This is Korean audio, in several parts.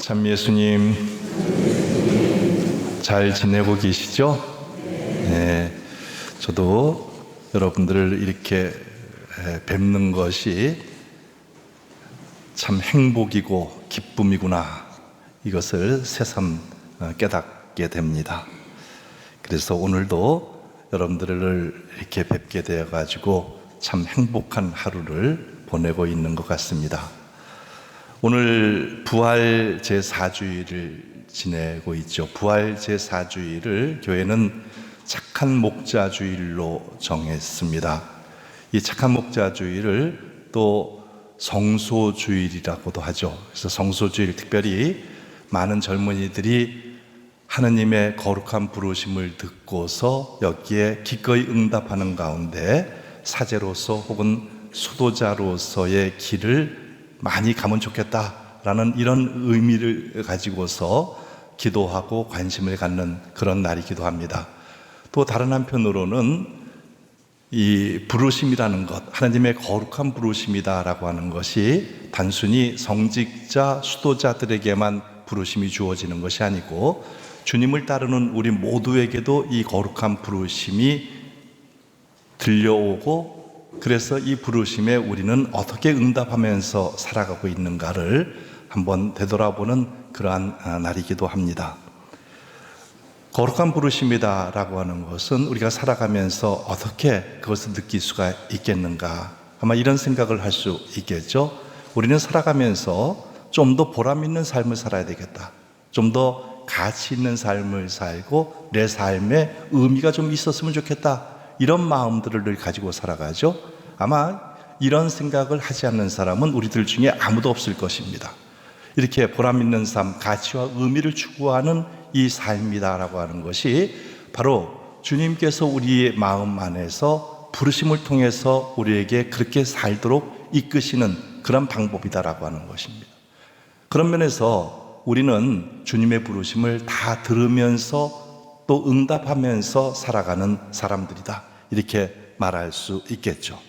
참 예수님 잘 지내고 계시죠? 네, 저도 여러분들을 이렇게 뵙는 것이 참 행복이고 기쁨이구나, 이것을 새삼 깨닫게 됩니다. 그래서 오늘도 여러분들을 이렇게 뵙게 되어 가지고 참 행복한 하루를 보내고 있는 것 같습니다. 오늘 부활 제4주일을 지내고 있죠. 부활 제4주일을 교회는 착한 목자 주일로 정했습니다. 이 착한 목자 주일을 또 성소 주일이라고도 하죠. 그래서 성소 주일, 특별히 많은 젊은이들이 하느님의 거룩한 부르심을 듣고서 여기에 기꺼이 응답하는 가운데 사제로서 혹은 수도자로서의 길을 많이 가면 좋겠다라는 이런 의미를 가지고서 기도하고 관심을 갖는 그런 날이기도 합니다. 또 다른 한편으로는 이 부르심이라는 것, 하나님의 거룩한 부르심이다라고 하는 것이 단순히 성직자, 수도자들에게만 부르심이 주어지는 것이 아니고 주님을 따르는 우리 모두에게도 이 거룩한 부르심이 들려오고, 그래서 이 부르심에 우리는 어떻게 응답하면서 살아가고 있는가를 한번 되돌아보는 그러한 날이기도 합니다. 거룩한 부르심이다라고 하는 것은 우리가 살아가면서 어떻게 그것을 느낄 수가 있겠는가, 아마 이런 생각을 할 수 있겠죠. 우리는 살아가면서 좀 더 보람 있는 삶을 살아야 되겠다, 좀 더 가치 있는 삶을 살고 내 삶에 의미가 좀 있었으면 좋겠다, 이런 마음들을 가지고 살아가죠. 아마 이런 생각을 하지 않는 사람은 우리들 중에 아무도 없을 것입니다. 이렇게 보람 있는 삶, 가치와 의미를 추구하는 이 삶이다라고 하는 것이 바로 주님께서 우리의 마음 안에서 부르심을 통해서 우리에게 그렇게 살도록 이끄시는 그런 방법이다라고 하는 것입니다. 그런 면에서 우리는 주님의 부르심을 다 들으면서 또 응답하면서 살아가는 사람들이다, 이렇게 말할 수 있겠죠.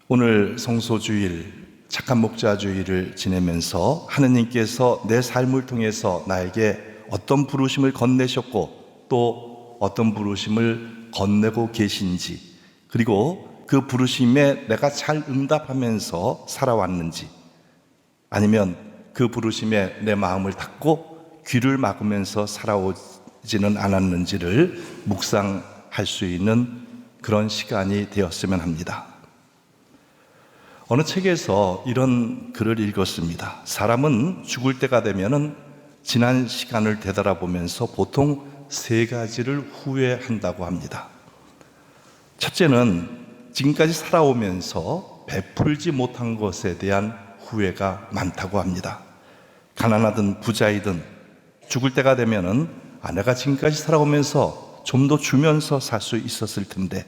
오늘 성소주일, 착한 목자주일을 지내면서 하느님께서 내 삶을 통해서 나에게 어떤 부르심을 건네셨고 또 어떤 부르심을 건네고 계신지, 그리고 그 부르심에 내가 잘 응답하면서 살아왔는지, 아니면 그 부르심에 내 마음을 닫고 귀를 막으면서 살아오지는 않았는지를 묵상할 수 있는 그런 시간이 되었으면 합니다. 어느 책에서 이런 글을 읽었습니다. 사람은 죽을 때가 되면은 지난 시간을 되돌아보면서 보통 3가지를 후회한다고 합니다. 첫째는 지금까지 살아오면서 베풀지 못한 것에 대한 후회가 많다고 합니다. 가난하든 부자이든 죽을 때가 되면은 내가 지금까지 살아오면서 좀 더 주면서 살 수 있었을 텐데,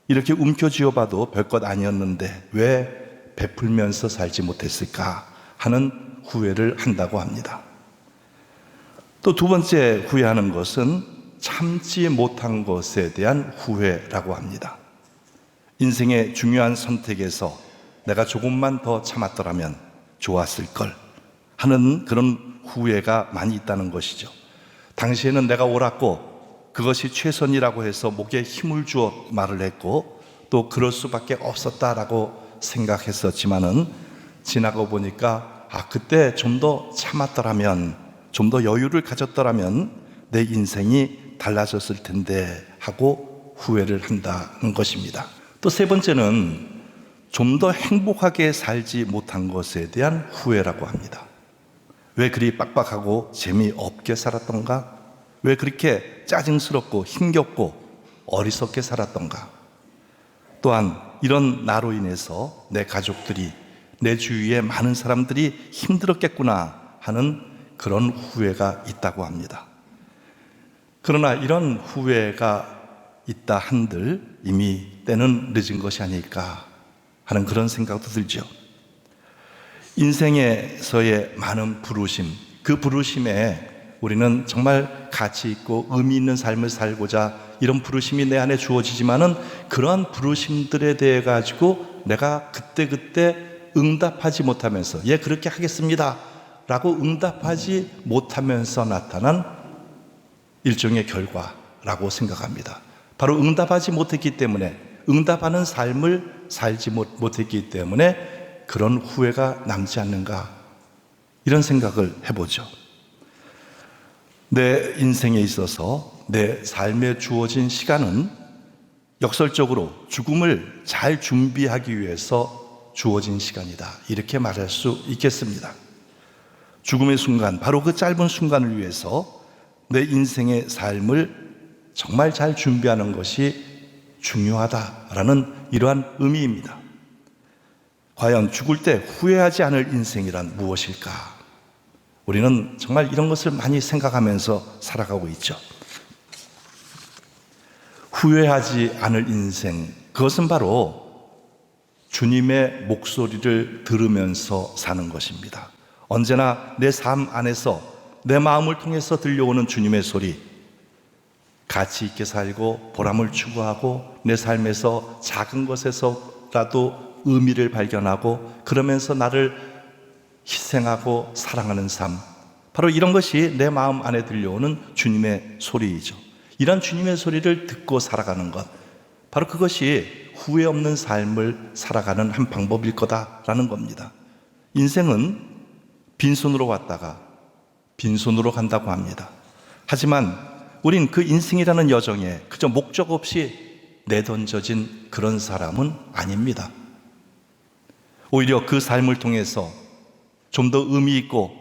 이렇게 움켜쥐어봐도 별것 아니었는데 왜 베풀면서 살지 못했을까 하는 후회를 한다고 합니다. 또 2번째 후회하는 것은 참지 못한 것에 대한 후회라고 합니다. 인생의 중요한 선택에서 내가 조금만 더 참았더라면 좋았을 걸 하는 그런 후회가 많이 있다는 것이죠. 당시에는 내가 옳았고 그것이 최선이라고 해서 목에 힘을 주어 말을 했고 또 그럴 수밖에 없었다라고 생각했었지만은 지나고 보니까 그때 좀 더 참았더라면, 좀 더 여유를 가졌더라면 내 인생이 달라졌을 텐데 하고 후회를 한다는 것입니다. 또 3번째는 좀 더 행복하게 살지 못한 것에 대한 후회라고 합니다. 왜 그리 빡빡하고 재미없게 살았던가? 왜 그렇게 짜증스럽고 힘겹고 어리석게 살았던가? 또한 이런 나로 인해서 내 가족들이, 내 주위에 많은 사람들이 힘들었겠구나 하는 그런 후회가 있다고 합니다. 그러나 이런 후회가 있다 한들 이미 때는 늦은 것이 아닐까 하는 그런 생각도 들죠. 인생에서의 많은 부르심, 그 부르심에 우리는 정말 가치 있고 의미 있는 삶을 살고자 이런 부르심이 내 안에 주어지지만은 그러한 부르심들에 대해 가지고 내가 그때그때 응답하지 못하면서 그렇게 하겠습니다 라고 응답하지 못하면서 나타난 일종의 결과라고 생각합니다. 바로 응답하지 못했기 때문에, 응답하는 삶을 살지 못했기 때문에 그런 후회가 남지 않는가, 이런 생각을 해보죠. 내 인생에 있어서 내 삶에 주어진 시간은 역설적으로 죽음을 잘 준비하기 위해서 주어진 시간이다, 이렇게 말할 수 있겠습니다. 죽음의 순간, 바로 그 짧은 순간을 위해서 내 인생의 삶을 정말 잘 준비하는 것이 중요하다라는 이러한 의미입니다. 과연 죽을 때 후회하지 않을 인생이란 무엇일까? 우리는 정말 이런 것을 많이 생각하면서 살아가고 있죠. 후회하지 않을 인생, 그것은 바로 주님의 목소리를 들으면서 사는 것입니다. 언제나 내 삶 안에서 내 마음을 통해서 들려오는 주님의 소리, 가치 있게 살고 보람을 추구하고 내 삶에서 작은 것에서라도 의미를 발견하고 그러면서 나를 희생하고 사랑하는 삶, 바로 이런 것이 내 마음 안에 들려오는 주님의 소리이죠. 이런 주님의 소리를 듣고 살아가는 것, 바로 그것이 후회 없는 삶을 살아가는 한 방법일 거다라는 겁니다. 인생은 빈손으로 왔다가 빈손으로 간다고 합니다. 하지만 우린 그 인생이라는 여정에 그저 목적 없이 내던져진 그런 사람은 아닙니다. 오히려 그 삶을 통해서 좀 더 의미 있고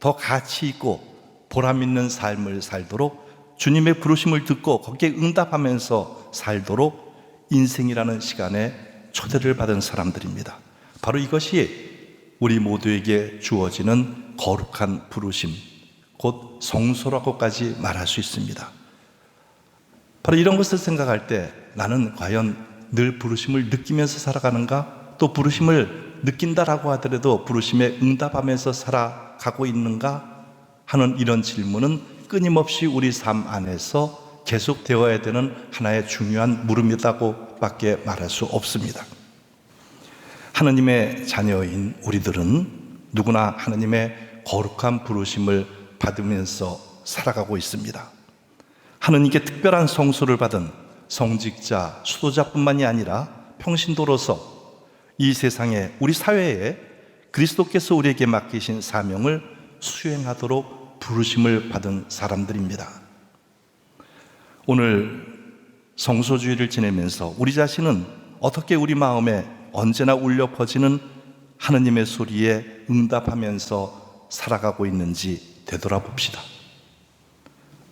더 가치 있고 보람 있는 삶을 살도록, 주님의 부르심을 듣고 거기에 응답하면서 살도록 인생이라는 시간에 초대를 받은 사람들입니다. 바로 이것이 우리 모두에게 주어지는 거룩한 부르심, 곧 성소라고까지 말할 수 있습니다. 바로 이런 것을 생각할 때 나는 과연 늘 부르심을 느끼면서 살아가는가? 또 부르심을 느낀다라고 하더라도 부르심에 응답하면서 살아가고 있는가? 하는 이런 질문은 끊임없이 우리 삶 안에서 계속되어야 되는 하나의 중요한 물음이라고 밖에 말할 수 없습니다. 하느님의 자녀인 우리들은 누구나 하느님의 거룩한 부르심을 받으면서 살아가고 있습니다. 하느님께 특별한 성소를 받은 성직자, 수도자뿐만이 아니라 평신도로서 이 세상에, 우리 사회에 그리스도께서 우리에게 맡기신 사명을 수행하도록 부르심을 받은 사람들입니다. 오늘 성소주의를 지내면서 우리 자신은 어떻게 우리 마음에 언제나 울려 퍼지는 하느님의 소리에 응답하면서 살아가고 있는지 되돌아봅시다.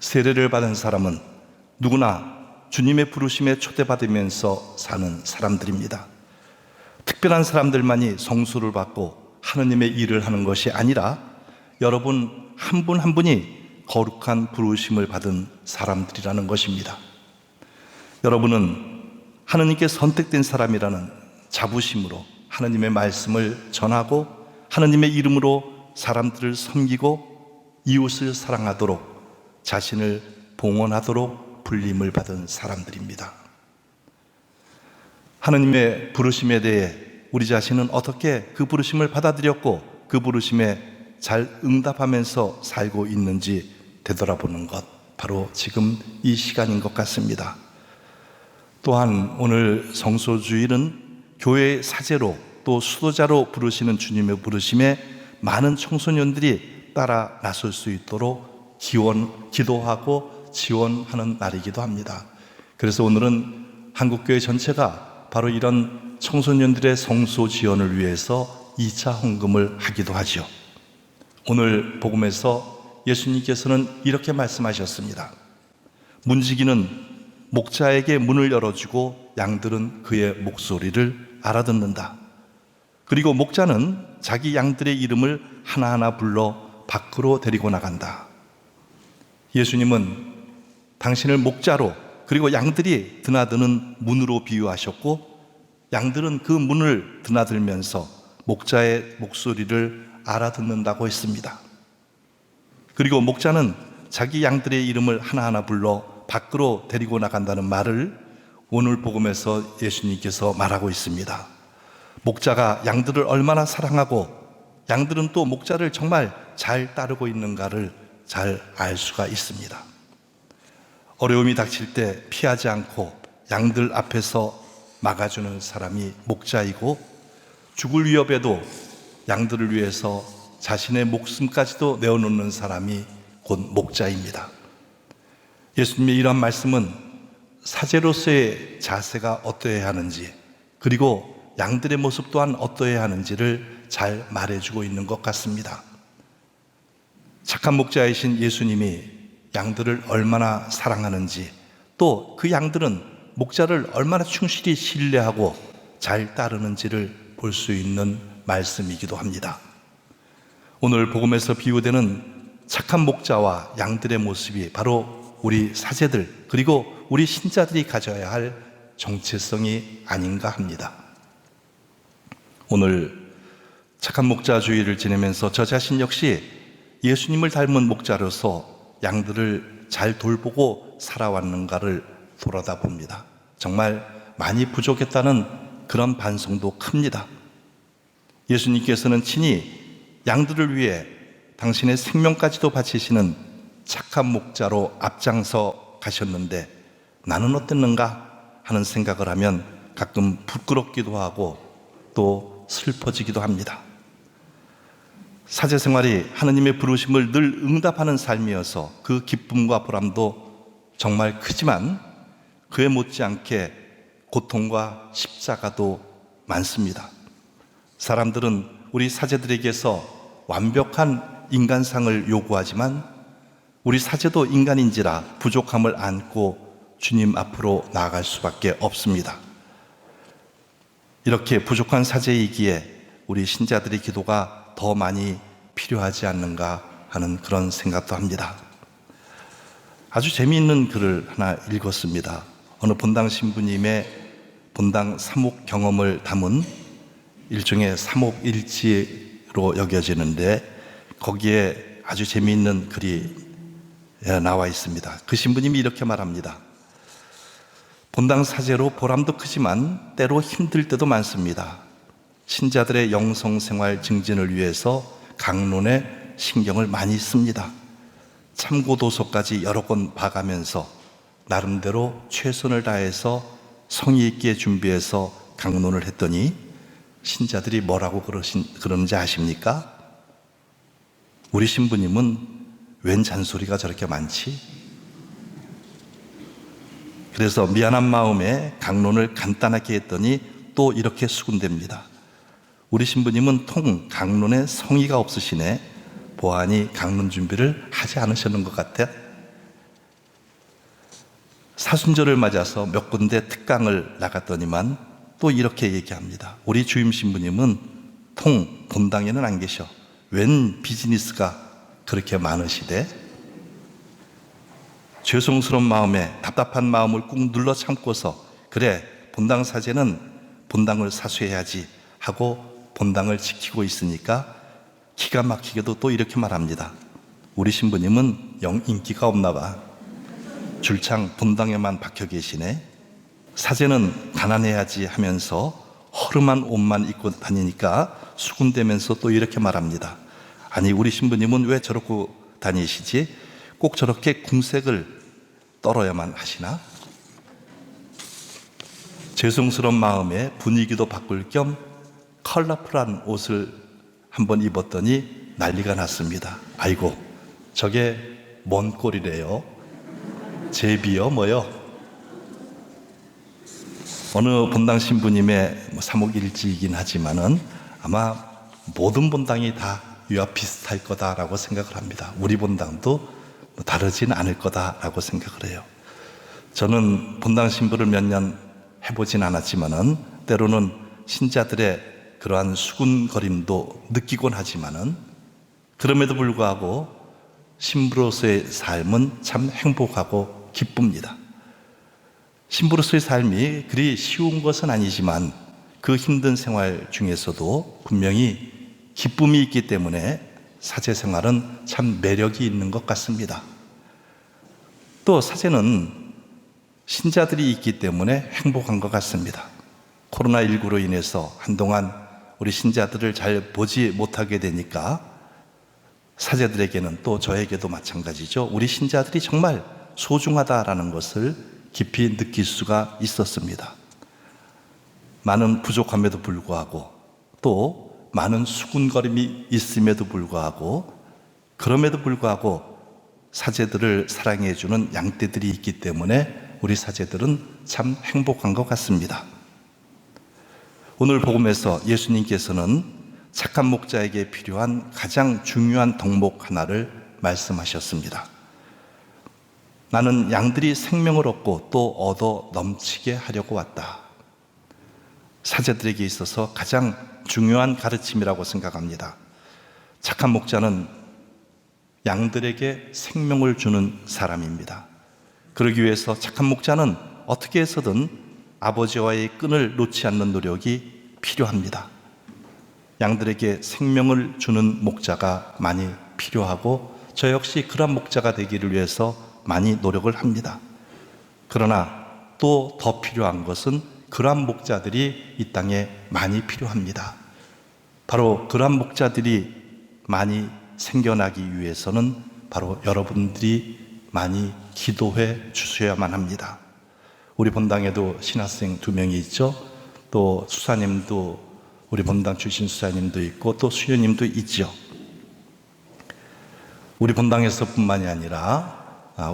세례를 받은 사람은 누구나 주님의 부르심에 초대받으면서 사는 사람들입니다. 특별한 사람들만이 성수를 받고 하느님의 일을 하는 것이 아니라 여러분 한 분 한 분이 거룩한 부르심을 받은 사람들이라는 것입니다. 여러분은 하느님께 선택된 사람이라는 자부심으로 하느님의 말씀을 전하고 하느님의 이름으로 사람들을 섬기고 이웃을 사랑하도록 자신을 봉헌하도록 불림을 받은 사람들입니다. 하느님의 부르심에 대해 우리 자신은 어떻게 그 부르심을 받아들였고 그 부르심에 잘 응답하면서 살고 있는지 되돌아보는 것, 바로 지금 이 시간인 것 같습니다. 또한 오늘 성소주일은 교회의 사제로 또 수도자로 부르시는 주님의 부르심에 많은 청소년들이 따라 나설 수 있도록 기도하고 지원하는 날이기도 합니다. 그래서 오늘은 한국교회 전체가 바로 이런 청소년들의 성소 지원을 위해서 2차 헌금을 하기도 하죠. 오늘 복음에서 예수님께서는 이렇게 말씀하셨습니다. 문지기는 목자에게 문을 열어주고 양들은 그의 목소리를 알아듣는다. 그리고 목자는 자기 양들의 이름을 하나하나 불러 밖으로 데리고 나간다. 예수님은 당신을 목자로, 그리고 양들이 드나드는 문으로 비유하셨고, 양들은 그 문을 드나들면서 목자의 목소리를 알아듣는다고 했습니다. 그리고 목자는 자기 양들의 이름을 하나하나 불러 밖으로 데리고 나간다는 말을 오늘 복음에서 예수님께서 말하고 있습니다. 목자가 양들을 얼마나 사랑하고 양들은 또 목자를 정말 잘 따르고 있는가를 잘 알 수가 있습니다. 어려움이 닥칠 때 피하지 않고 양들 앞에서 막아주는 사람이 목자이고, 죽을 위협에도 양들을 위해서 자신의 목숨까지도 내어놓는 사람이 곧 목자입니다. 예수님의 이러한 말씀은 사제로서의 자세가 어떠해야 하는지, 그리고 양들의 모습 또한 어떠해야 하는지를 잘 말해주고 있는 것 같습니다. 착한 목자이신 예수님이 양들을 얼마나 사랑하는지, 또 그 양들은 목자를 얼마나 충실히 신뢰하고 잘 따르는지를 볼 수 있는 말씀이기도 합니다. 오늘 복음에서 비유되는 착한 목자와 양들의 모습이 바로 우리 사제들, 그리고 우리 신자들이 가져야 할 정체성이 아닌가 합니다. 오늘 착한 목자 주일을 지내면서 저 자신 역시 예수님을 닮은 목자로서 양들을 잘 돌보고 살아왔는가를 돌아다 봅니다. 정말 많이 부족했다는 그런 반성도 큽니다. 예수님께서는 친히 양들을 위해 당신의 생명까지도 바치시는 착한 목자로 앞장서 가셨는데 나는 어땠는가 하는 생각을 하면 가끔 부끄럽기도 하고 또 슬퍼지기도 합니다. 사제 생활이 하느님의 부르심을 늘 응답하는 삶이어서 그 기쁨과 보람도 정말 크지만 그에 못지않게 고통과 십자가도 많습니다. 사람들은 우리 사제들에게서 완벽한 인간상을 요구하지만 우리 사제도 인간인지라 부족함을 안고 주님 앞으로 나아갈 수밖에 없습니다. 이렇게 부족한 사제이기에 우리 신자들의 기도가 더 많이 필요하지 않는가 하는 그런 생각도 합니다. 아주 재미있는 글을 하나 읽었습니다. 어느 본당 신부님의 본당 사목 경험을 담은 일종의 사목일지로 여겨지는데 거기에 아주 재미있는 글이 나와 있습니다. 그 신부님이 이렇게 말합니다. 본당 사제로 보람도 크지만 때로 힘들 때도 많습니다. 신자들의 영성생활 증진을 위해서 강론에 신경을 많이 씁니다. 참고도서까지 여러 권 봐가면서 나름대로 최선을 다해서 성의 있게 준비해서 강론을 했더니 신자들이 뭐라고 그러는지 아십니까? 우리 신부님은 웬 잔소리가 저렇게 많지? 그래서 미안한 마음에 강론을 간단하게 했더니 또 이렇게 수군댑니다. 우리 신부님은 통 강론에 성의가 없으시네. 보아하니 강론 준비를 하지 않으셨는 것 같아. 사순절을 맞아서 몇 군데 특강을 나갔더니만 또 이렇게 얘기합니다. 우리 주임 신부님은 통 본당에는 안 계셔. 웬 비즈니스가 그렇게 많으시대? 죄송스러운 마음에 답답한 마음을 꾹 눌러 참고서 그래 본당 사제는 본당을 사수해야지 하고 본당을 지키고 있으니까 기가 막히게도 또 이렇게 말합니다. 우리 신부님은 영 인기가 없나 봐. 줄창 본당에만 박혀 계시네. 사제는 가난해야지 하면서 허름한 옷만 입고 다니니까 수군대면서 또 이렇게 말합니다. 아니 우리 신부님은 왜 저러고 다니시지? 꼭 저렇게 궁색을 떨어야만 하시나? 죄송스러운 마음에 분위기도 바꿀 겸 컬러풀한 옷을 한번 입었더니 난리가 났습니다. 아이고 저게 뭔 꼴이래요? 제비요 뭐요? 어느 본당 신부님의 사목일지이긴 하지만은 아마 모든 본당이 다 유아 비슷할 거다라고 생각을 합니다. 우리 본당도 다르진 않을 거다라고 생각을 해요. 저는 본당 신부를 몇 년 해보진 않았지만은 때로는 신자들의 그러한 수군거림도 느끼곤 하지만은 그럼에도 불구하고 신부로서의 삶은 참 행복하고 기쁩니다. 신부로서의 삶이 그리 쉬운 것은 아니지만 그 힘든 생활 중에서도 분명히 기쁨이 있기 때문에 사제 생활은 참 매력이 있는 것 같습니다. 또 사제는 신자들이 있기 때문에 행복한 것 같습니다. 코로나19로 인해서 한동안 우리 신자들을 잘 보지 못하게 되니까 사제들에게는 또 저에게도 마찬가지죠. 우리 신자들이 정말 소중하다라는 것을 깊이 느낄 수가 있었습니다. 많은 부족함에도 불구하고 또 많은 수군거림이 있음에도 불구하고 그럼에도 불구하고 사제들을 사랑해 주는 양떼들이 있기 때문에 우리 사제들은 참 행복한 것 같습니다. 오늘 복음에서 예수님께서는 착한 목자에게 필요한 가장 중요한 덕목 하나를 말씀하셨습니다. 나는 양들이 생명을 얻고 또 얻어 넘치게 하려고 왔다. 사제들에게 있어서 가장 중요한 가르침이라고 생각합니다. 착한 목자는 양들에게 생명을 주는 사람입니다. 그러기 위해서 착한 목자는 어떻게 해서든 아버지와의 끈을 놓지 않는 노력이 필요합니다. 양들에게 생명을 주는 목자가 많이 필요하고 저 역시 그런 목자가 되기를 위해서 많이 노력을 합니다. 그러나 또 더 필요한 것은 그러한 목자들이 이 땅에 많이 필요합니다. 바로 그러한 목자들이 많이 생겨나기 위해서는 바로 여러분들이 많이 기도해 주셔야만 합니다. 우리 본당에도 신학생 2명이 있죠. 또 수사님도 우리 본당 출신 수사님도 있고 또 수녀님도 있죠. 우리 본당에서뿐만이 아니라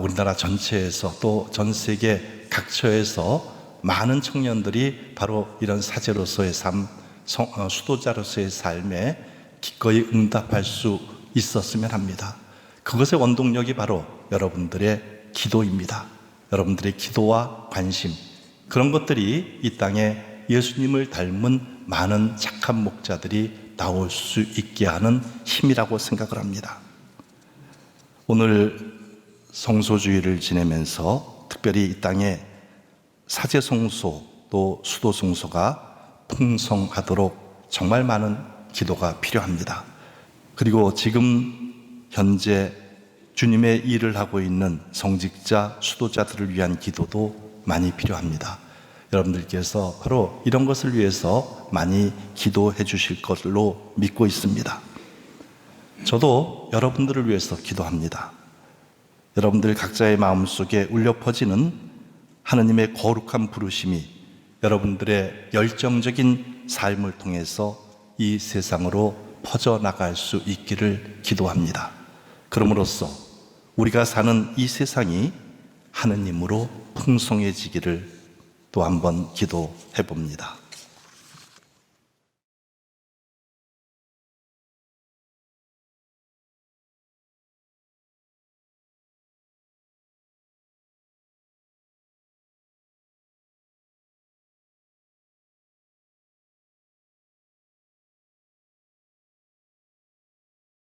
우리나라 전체에서 또 전 세계 각처에서 많은 청년들이 바로 이런 사제로서의 삶, 수도자로서의 삶에 기꺼이 응답할 수 있었으면 합니다. 그것의 원동력이 바로 여러분들의 기도입니다. 여러분들의 기도와 관심, 그런 것들이 이 땅에 예수님을 닮은 많은 착한 목자들이 나올 수 있게 하는 힘이라고 생각을 합니다. 오늘 성소주의를 지내면서 특별히 이 땅에 사제성소 또 수도성소가 풍성하도록 정말 많은 기도가 필요합니다. 그리고 지금 현재 주님의 일을 하고 있는 성직자, 수도자들을 위한 기도도 많이 필요합니다. 여러분들께서 바로 이런 것을 위해서 많이 기도해 주실 것으로 믿고 있습니다. 저도 여러분들을 위해서 기도합니다. 여러분들 각자의 마음속에 울려 퍼지는 하느님의 거룩한 부르심이 여러분들의 열정적인 삶을 통해서 이 세상으로 퍼져나갈 수 있기를 기도합니다. 그럼으로써 우리가 사는 이 세상이 하느님으로 풍성해지기를 또 한번 기도해 봅니다.